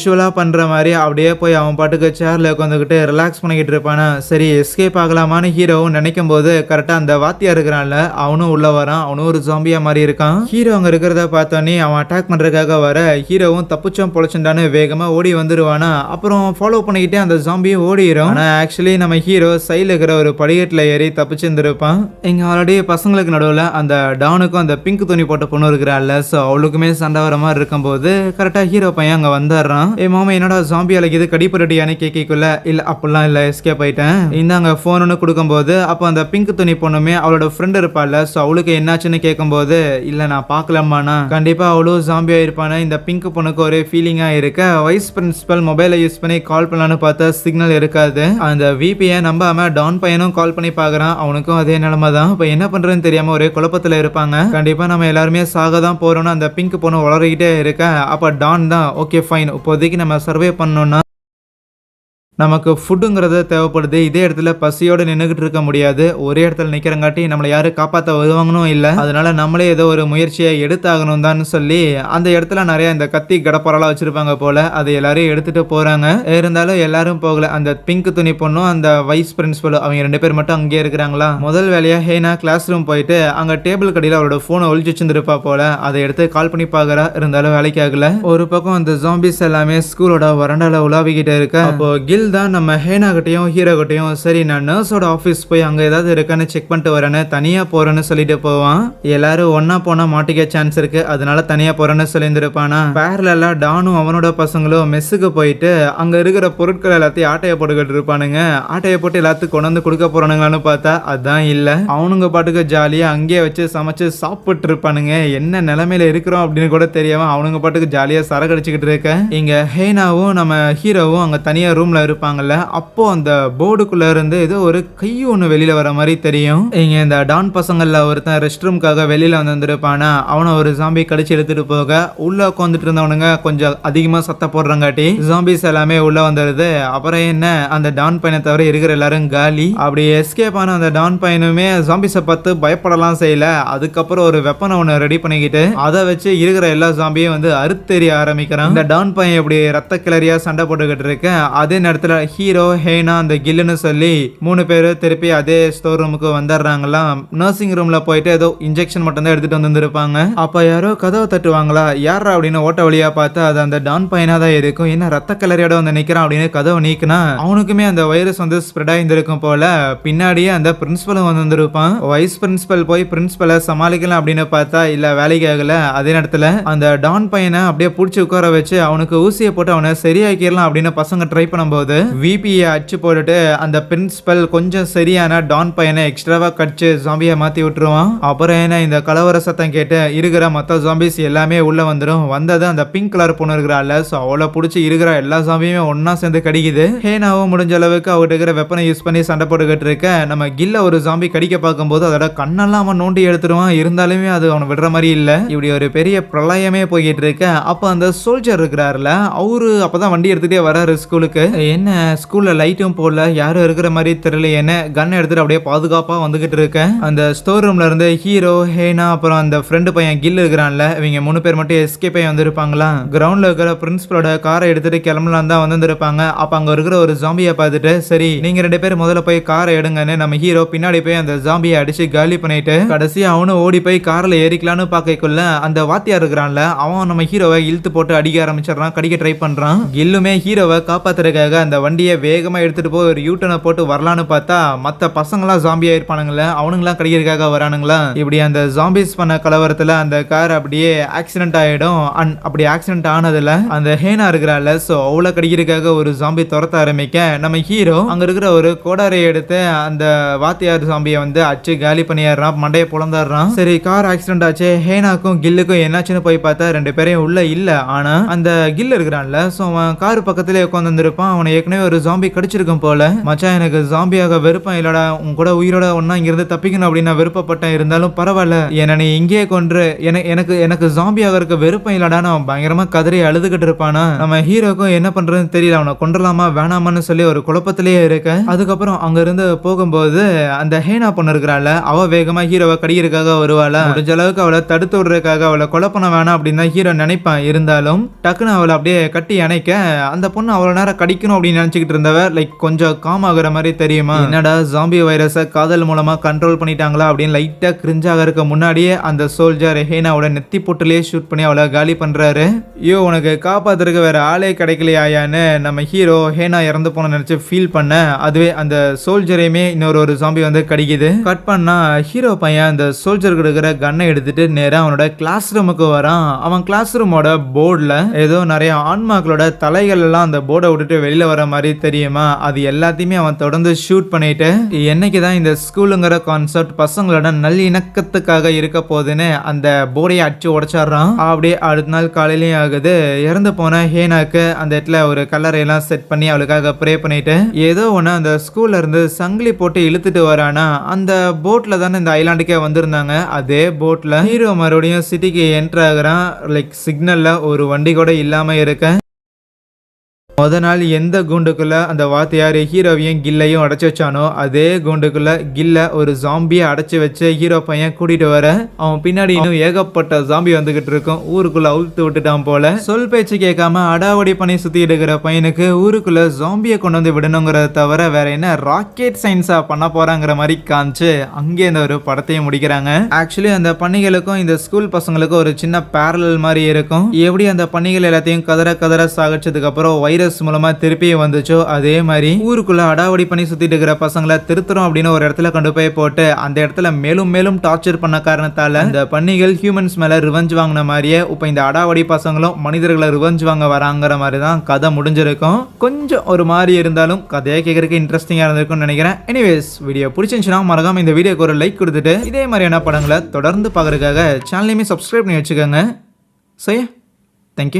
யூசுவலா பண்ற மாதிரி அப்படியே போய் அவன் பாட்டுக்கு சேர்ல உட்காந்துக்கிட்டு ரிலாக்ஸ் பண்ணிக்கிட்டு இருப்பானா. சரி எஸ்கேப் ஆகலாமான்னு ஹீரோவும் நினைக்கும் போது கரெக்டா அந்த வாத்தியா இருக்கிறான்ல அவனும் உள்ள வரான். அவனும் ஒரு ஜாம்பியா மாதிரி இருக்கான். ஹீரோ அங்க இருக்கிறத பார்த்தோன்னே அவன் அட்டாக் பண்றதுக்காக வர ஹீரோவும் தப்புச்சோம் பொழைச்சுட்டான்னு வேகமா ஓடி வந்துருவானா. அப்புறம் ஃபாலோ பண்ணிக்கிட்டே அந்த ஜாம்பியும் ஓடிடும். ஆனா ஆக்சுவலி நம்ம ஹீரோ சைடுல இருக்கிற ஒரு படிக்கட்டுல ஏறி தப்பிச்சிருந்திருப்பான். இங்க ஆல்ரெடி பசங்களுக்கு நடுவில் அந்த டானுக்கும் அந்த பிங்க் துணி போட்ட பொண்ணு இருக்கிறாள். ஸோ அவளுக்குமே சண்டை வர மாதிரி இருக்கும்போது கரெக்டா ஹீரோ பையன் அங்க வந்துடுறான். மாமா என்னடா ஜாம்பி அழைக்குது கடிப்பரட்டியானு கேட்கல. இல்ல அப்படிலாம் இல்ல எஸ்கேப் ஆயிட்டேன். இந்தாங்க போன் கொடுக்கும்போது அப்போ அந்த பிங்க் துணி பொண்ணுமே அவளோட ஃப்ரெண்ட் இருப்பாள். ஸோ அவளுக்கு என்னாச்சுன்னு கேட்கும்போது இல்ல நான் பார்க்கலாமாண்ணா கண்டிப்பா அவளும் ஜாம்பியா இருப்பானு இந்த பிங்க் பொண்ணுக்கு ஒரே ஃபீலிங்கா இருக்க வைஸ் பிரின்சிபல் மொபைலை யூஸ் பண்ணி கால் பண்ணலான்னு பார்த்தா சிக்னல் இருக்காது. அந்த விபியை நம்பாம டான் பையனும் கால் பண்ணி பாக்குறான். அவனுக்கும் அதே நிலைமை தான். இப்போ என்ன பண்றதுன்னு தெரியாம ஒரே குழப்பத்துல இருப்பாங்க. கண்டிப்பா நம்ம எல்லாருமே சாக தான் போறோம்னு அந்த பிங்க் பொண்ணு வளர்கிட்டே இருக்க அப்ப டான் தான் ஓகே ஃபைன் இப்போதைக்கு நம்ம சர்வே பண்ணோம்னா நமக்கு ஃபுட்டுங்கிறது தேவைப்படுது. இதே இடத்துல பசியோடு நின்றுகிட்டு இருக்க முடியாது. ஒரே இடத்துல நிற்கிறங்காட்டி நம்மளை யாரும் காப்பாற்ற வருவாங்கன்னு இல்லை. அதனால நம்மளே ஏதோ ஒரு முயற்சியை எடுத்தாகணும் தான் சொல்லி அந்த இடத்துல நிறைய இந்த கத்தி கடப்பரெல்லாம் வச்சிருப்பாங்க போல. அதை எல்லாரையும் எடுத்துட்டு போறாங்க. இருந்தாலும் எல்லாரும் போகல. அந்த பிங்க் துணி பொண்ணும் அந்த வைஸ் பிரின்சிபல் அவங்க 2 பேர் மட்டும் அங்கேயே இருக்கிறாங்களா. முதல் வேலையா ஹேனா கிளாஸ் ரூம் போயிட்டு அங்க டேபிள் கடையில் அவரோட போனை ஒழிச்சு வச்சிருப்பா போல. அதை எடுத்து கால் பண்ணி பாக்குறா. இருந்தாலும் வேலைக்கு ஆகல. ஒரு பக்கம் அந்த ஜாம்பிஸ் எல்லாமே ஸ்கூலோட வறண்டால உலாவிக்கிட்டே இருக்க அப்போ கில் தான் நம்ம ஹேனா கிட்டையும் ஹீரோ கிட்டையும் சரி நான் நர்ஸோட ஆஃபீஸ் போய் அங்கே ஏதாவது இருக்கான்னு செக் பண்ணிட்டு வரேன்னு தனியாக போறேன்னு சொல்லிட்டு போவான். எல்லாரும் ஒன்னா போனால் மாட்டிக்க சான்ஸ் இருக்கு. அதனால தனியாக போறேன்னு சொல்லியிருந்திருப்பானா. பேரலா டானும் அவனோட பசங்களும் மெஸ்ஸுக்கு போயிட்டு அங்கே இருக்கிற பொருட்கள் எல்லாத்தையும் ஆட்டையை போட்டுக்கிட்டு இருப்பானுங்க. ஆட்டையை போட்டு எல்லாத்துக்கும் கொண்டு வந்து கொடுக்க போறானுங்களான்னு பார்த்தா அதான் இல்லை. அவனுங்க பாட்டுக்கு ஜாலியாக அங்கேயே வச்சு சமைச்சு சாப்பிட்டு இருப்பானுங்க. என்ன நிலைமையில இருக்கிறோம் அப்படின்னு கூட தெரியாம அவனுங்க பாட்டுக்கு ஜாலியாக சரக்கடிச்சுக்கிட்டு இருக்க. இங்க ஹேனாவும் நம்ம ஹீரோவும் அங்கே தனியாக ரூம்ல இருப்பாங்கல்ல. அப்போ அந்த போர்டுக்குள்ள இருந்து ஏதோ ஒரு கை ஒன்று வெளியில வர மாதிரி தெரியும். இங்க இந்த டான் பசங்கள்ல ஒருத்தன் ரெஸ்ட் ரூம்காக வெளியில வந்துருப்பானா. அவனை ஒரு ஜாம்பி கடிச்சு எடுத்துட்டு போக உள்ள உட்காந்துட்டு இருந்தவனுங்க கொஞ்சம் அதிகமா சத்த போடுறங்காட்டி ஜாம்பிஸ் எல்லாமே உள்ள வந்துருது. அப்புறம் என்ன அந்த டான் பையனை தவிர இருக்கிற எல்லாரும் காலி. அப்படி எஸ்கேப் ஆன அந்த டான் பையனுமே ஜாம்பிஸை பார்த்து பயப்படலாம் செய்யல. அதுக்கப்புறம் ஒரு வெப்பனை ஒன்று ரெடி பண்ணிக்கிட்டு அதை வச்சு இருக்கிற எல்லா ஜாம்பியும் வந்து அறுத்தெறிய ஆரம்பிக்கிறான். இந்த டான் பையன் இப்படி ரத்த கிளறியா சண்டை போட்டுக்கிட்டு இருக்க அதே நேரத்தில் ஹீரோ ஹேனா அந்த கில்லுன்னு சொல்லி 3 பேர் திருப்பி அதே ஸ்டோர் ரூமுக்கு வந்துடுறாங்களாம். நர்சிங் ரூம்ல போயிட்டு ஏதோ இன்ஜெக்ஷன் மட்டும் தான் எடுத்துட்டு வந்துருப்பாங்க. அப்ப யாரோ கதவை தட்டுவாங்களா. யாரா அப்படின்னு ஓட்ட வழியா பார்த்தா அது அந்த டான் பையனா தான் இருக்கும். என்ன ரத்த கலரியோட வந்து நிக்கிறான் அப்படின்னு கதவை நீக்கினா அவனுக்குமே அந்த வைரஸ் வந்து ஸ்ப்ரெட் ஆயிருந்திருக்கும் போல. பின்னாடியே அந்த பிரின்சிபலும் வந்திருப்பான். வைஸ் பிரின்சிபல் போய் பிரின்சிபலை சமாளிக்கலாம் அப்படின்னு பார்த்தா இல்ல வேலைக்கு ஆகல. அதே நேரத்துல அந்த டான் பையனை அப்படியே பிடிச்சி உட்கார வச்சு அவனுக்கு ஊசியை போட்டு அவனை சரியாக்கிடலாம் அப்படின்னு பசங்க ட்ரை பண்ணும்போது விபியை அடிச்சு போட்டுட்டு அந்த பிரின்சிபல் கொஞ்சம் சரியான டான் பையனை எக்ஸ்ட்ராவா கடிச்சு ஜாம்பியை மாத்தி விட்டுருவான். அப்புறம் என்ன இந்த கலவர சத்தம் கேட்டு இருக்கிற மற்ற ஜாம்பிஸ் எல்லாமே உள்ள வந்துடும். வந்தது அந்த பிங்க் கலர் பொண்ணு இருக்கிறாள். ஸோ அவளை பிடிச்சி இருக்கிற எல்லா ஜாம்பியுமே ஒன்னா சேர்ந்து கடிக்குது. ஹேனாவும் முடிஞ்ச அளவுக்கு அவகிட்ட இருக்கிற வெப்பனை யூஸ் பண்ணி சண்டை போட்டுக்கிட்டு இருக்க நம்ம கில்ல ஒரு ஜாம்பி கடிக்க பார்க்கும்போது அதோட கண்ணெல்லாம் அவன் நோண்டி எடுத்துருவான். இருந்தாலுமே அது அவனை விடுற மாதிரி இல்ல. இப்படி ஒரு பெரிய பிரளயமே போய்கிட்டு இருக்க அப்ப அந்த சோல்ஜர் இருக்கிறாருல அவரு அப்பதான் வண்டி எடுத்துட்டே வராரு ஸ்கூலுக்கு. என்ன ஸ்கூல்ல லைட்டும் போடல யாரும் இருக்கிற மாதிரி தெரியல. என்ன கன் எடுத்துட்டு அப்படியே பாதுகாப்பா வந்துகிட்டு இருக்கேன். அந்த ஸ்டோர் ரூம்ல இருந்து ஹீரோ ஹேனா அப்புறம் அந்த ஃப்ரெண்டு பையன் கில் இருக்கிறான்ல இவங்க 3 பேர் மட்டும் எஸ்கேப் ஆகி வந்திருப்பாங்களா. கிரவுண்ட்ல இருக்கிற பிரின்சிபலோட காரை எடுத்துட்டு கிளம்பலாம் தான் வந்திருப்பாங்க. அப்ப அங்க இருக்கிற ஒரு ஜாம்பியை பார்த்துட்டு சரி நீங்க 2 பேர் முதல்ல போய் காரை எடுங்கன்னு நம்ம ஹீரோ பின்னாடி போய் அந்த ஜாம்பியை அடிச்சு காலி பண்ணிட்டு கடைசி அவனும் ஓடி போய் கார்ல ஏறிக்கலான்னு பாக்கக்குள்ள அந்த வாத்தியா இருக்கிறான்ல அவன் நம்ம ஹீரோவை இழுத்து போட்டு அடிக்க ஆரம்பிச்சிடறான். கடிக்க ட்ரை பண்றான். கில்லுமே ஹீரோவை காப்பாத்துறதுக்காக அந்த வண்டியை வேகமா எடுத்துட்டு போய் ஒரு யூட்டனை போட்டு வரலான்னு பார்த்தா மத்த பசங்களாம் ஜாம்பியா இருப்பானுங்களே அவனுங்களாம் கடிக்கிறதுக்காக வரானுங்களா. இப்படி அந்த ஜாம்பிஸ் பண்ண கலவரத்துல அந்த கார் அப்படியே ஆக்சிடென்ட் ஆயிடும். அப்படி ஆக்சிடென்ட் ஆனதுல அந்த ஹேனா இருக்கிறாள். சோ அவளை கடிக்கிறதுக்காக ஒரு ஜாம்பி துரத்த ஆரம்பிக்க நம்ம ஹீரோ அங்க இருக்கிற ஒரு கோடாரை எடுத்து அந்த வாத்தியார் ஜாம்பியை வந்து அச்சு காலி பண்ணிடுறான். மண்டையை புலந்தாடுறான். சரி கார் ஆக்சிடென்ட் ஆச்சு. ஹேனாக்கும் கில்லுக்கும் என்னாச்சுன்னு போய் பார்த்தா 2 பேரையும் உள்ள இல்ல. ஆனா அந்த கில் இருக்கிறான்ல சோ அவன் கார் பக்கத்திலே உட்காந்து இருப்பான். அவனை ஏற்கனவே ஒரு ஜாம்பி கடிச்சிருக்கும் போல. மச்சான் எனக்கு ஜாம்பியாக வெறுப்பம் இல்லடா, உன் கூட உயிரோட ஒன்னா இங்கிருந்து தப்பிக்கணும் அப்படின்னு நான் விருப்பப்பட்டேன். இருந்தாலும் பரவாயில்ல, என்ன நீ இங்கேயே கொன்று எனக்கு எனக்கு ஜாம்பியாக இருக்க வெறுப்பம் இல்லடா. நான் பயங்கரமா கதறி அழுதுகிட்டு இருப்பானா. நம்ம ஹீரோக்கும் என்ன பண்றதுன்னு தெரியல, அவனை கொன்றலாமா வேணாமான்னு சொல்லி ஒரு குழப்பத்திலேயே இருக்க. அதுக்கப்புறம் அங்க இருந்து போகும்போது அந்த ஹேனா பொண்ணு இருக்கிறாள், அவ வேகமா ஹீரோவை கடிக்கிறதுக்காக வருவாள. முடிஞ்ச அளவுக்கு அவளை தடுத்து விடுறதுக்காக அவளை கொலை பண்ண வேணாம் அப்படின்னு தான் ஹீரோ நினைப்பான். இருந்தாலும் டக்குன்னு அவளை அப்படியே கட்டி அணைக்க அந்த பொண்ணு அவ்வளவு நேரம் கடிக்கணும் அப்படின்னு நினைச்சுக்கிட்டு இருந்தவ கொஞ்சம் காம் ஆகுற மாதிரி தெரியுமா. என்னடா ஜாம்பி வைரஸை காதல் மூலமா கண்ட்ரோல் பண்ணிட்டாங்களா அப்படின்னு லைட்டா கிரிஞ்சாக இருக்க முன்னாடியே அந்த சோல்ஜர் ஹேனாவோட நெத்தி பொட்டுலயே ஷூட் பண்ணி அவளை காலி பண்றாரு. ஐயோ உனக்கு காப்பாத்துறதுக்கு வேற ஆளே கிடைக்கலையாயான்னு நம்ம ஹீரோ ஹேனா இறந்து போன நினைச்சு ஃபீல் பண்ண, அதுவே அந்த சோல்ஜரையுமே இன்னொரு ஜாம்பி வந்து கடிக்குது. கட் பண்ணா ஹீரோ பையன் அந்த சோல்ஜருக்கு இருக்கிற கன்னை எடுத்துட்டு நேரா அவனோட கிளாஸ் ரூமுக்கு வரான். அவன் கிளாஸ் ரூமோட போர்டுல ஏதோ நிறைய ஆன்மாக்களோட தலைகள் எல்லாம் அந்த போர்டை விட்டுட்டு வெளியில வர மாதிரி தெரியுமா. அது எல்லாத்தையுமே அவன் தொடர்ந்து ஷூட் பண்ணிட்டு என்னைக்குதான் இந்த ஸ்கூலுங்கிற கான்செப்ட் பசங்களோட நல்லிணக்கத்துக்காக இருக்க போகுதுன்னு அந்த போர்டையை அடிச்சு உடைச்சாடுறான். அப்படியே அடுத்த நாள் காலையிலயும் ஆகுது. இறந்து போன ஹேனாக்கு அந்த இடத்துல ஒரு கல்லறையெல்லாம் செட் பண்ணி அவளுக்காக ப்ரே பண்ணிட்டு ஏதோ ஒன்று அந்த ஸ்கூல்ல இருந்து சங்கிலி போட்டு இழுத்துட்டு வரானா. அந்த போட்ல தானே இந்த ஐலாண்டுக்கே வந்திருந்தாங்க. அதே போட்ல ஹீரோ மறுபடியும் சிட்டிக்கு என்டர் ஆகுறான். சிக்னல்ல ஒரு வண்டி கூட இல்லாம இருக்க. முத நாள் எந்த கூண்டுக்குள்ள அந்த வாத்தியார் ஹீரோவையும் கில்லையும் அடைச்சு வச்சானோ அதே கூண்டுக்குள்ள கில்ல ஒரு ஜாம்பியை அடைச்சு வச்சு ஹீரோ பையன் கூட்டிட்டு வர, அவன் பின்னாடி இன்னும் ஏகப்பட்ட ஜாம்பி வந்துகிட்டு இருக்கும். ஊருக்குள்ள அவுழ்த்து விட்டுட்டான் போல. சொல் பேச்சு கேட்காம அடாவடி பண்ணி சுத்தி எடுக்கிற பையனுக்கு ஊருக்குள்ள ஜாம்பியை கொண்டு வந்து விடணுங்கிறத தவிர வேற என்ன ராக்கெட் சயின்ஸா பண்ண போறாங்கிற மாதிரி காமிச்சு அங்கே இந்த ஒரு படத்தையும் முடிக்கிறாங்க. ஆக்சுவலி அந்த பணிகளுக்கும் இந்த ஸ்கூல் பசங்களுக்கும் ஒரு சின்ன பேரலல் மாதிரி இருக்கும். எப்படி அந்த பணிகள் எல்லாத்தையும் கதற சாகச்சதுக்கு அப்புறம் வைரஸ் மூலமா திருப்பி வந்துச்சோ அதே மாதிரி ஊருக்குள்ள அடாவடி பண்ணி சுத்திட்டு இருக்கிற பசங்களை திருத்துறோம் அப்படின்னு ஒரு இடத்துல கொண்டு போய் போட்டு அந்த இடத்துல மேலும் மேலும் டார்ச்சர் பண்ண காரணத்தால இந்த பன்னிகள் ஹியூமன்ஸ் மேல ரிவெஞ்ச் வாங்கின மாதிரியே இப்ப இந்த அடாவடி பசங்களும் மனிதர்களை ரிவெஞ்ச் வாங்க வராங்கிற மாதிரி தான் கதை முடிஞ்சிருக்கும். கொஞ்சம் ஒரு மாதிரி இருந்தாலும் கதையை கேட்கறதுக்கு இன்ட்ரெஸ்டிங்கா இருந்திருக்கும்னு நினைக்கிறேன். எனிவேஸ் வீடியோ பிடிச்சிருந்துச்சுன்னா மறக்காம இந்த வீடியோக்கு ஒரு லைக் கொடுத்துட்டு இதே மாதிரியான படங்களை தொடர்ந்து பார்க்கறதுக்காக சேனலையுமே சப்ஸ்கிரைப் பண்ணி வச்சுக்கோங்க. சரி, தேங்க்யூ.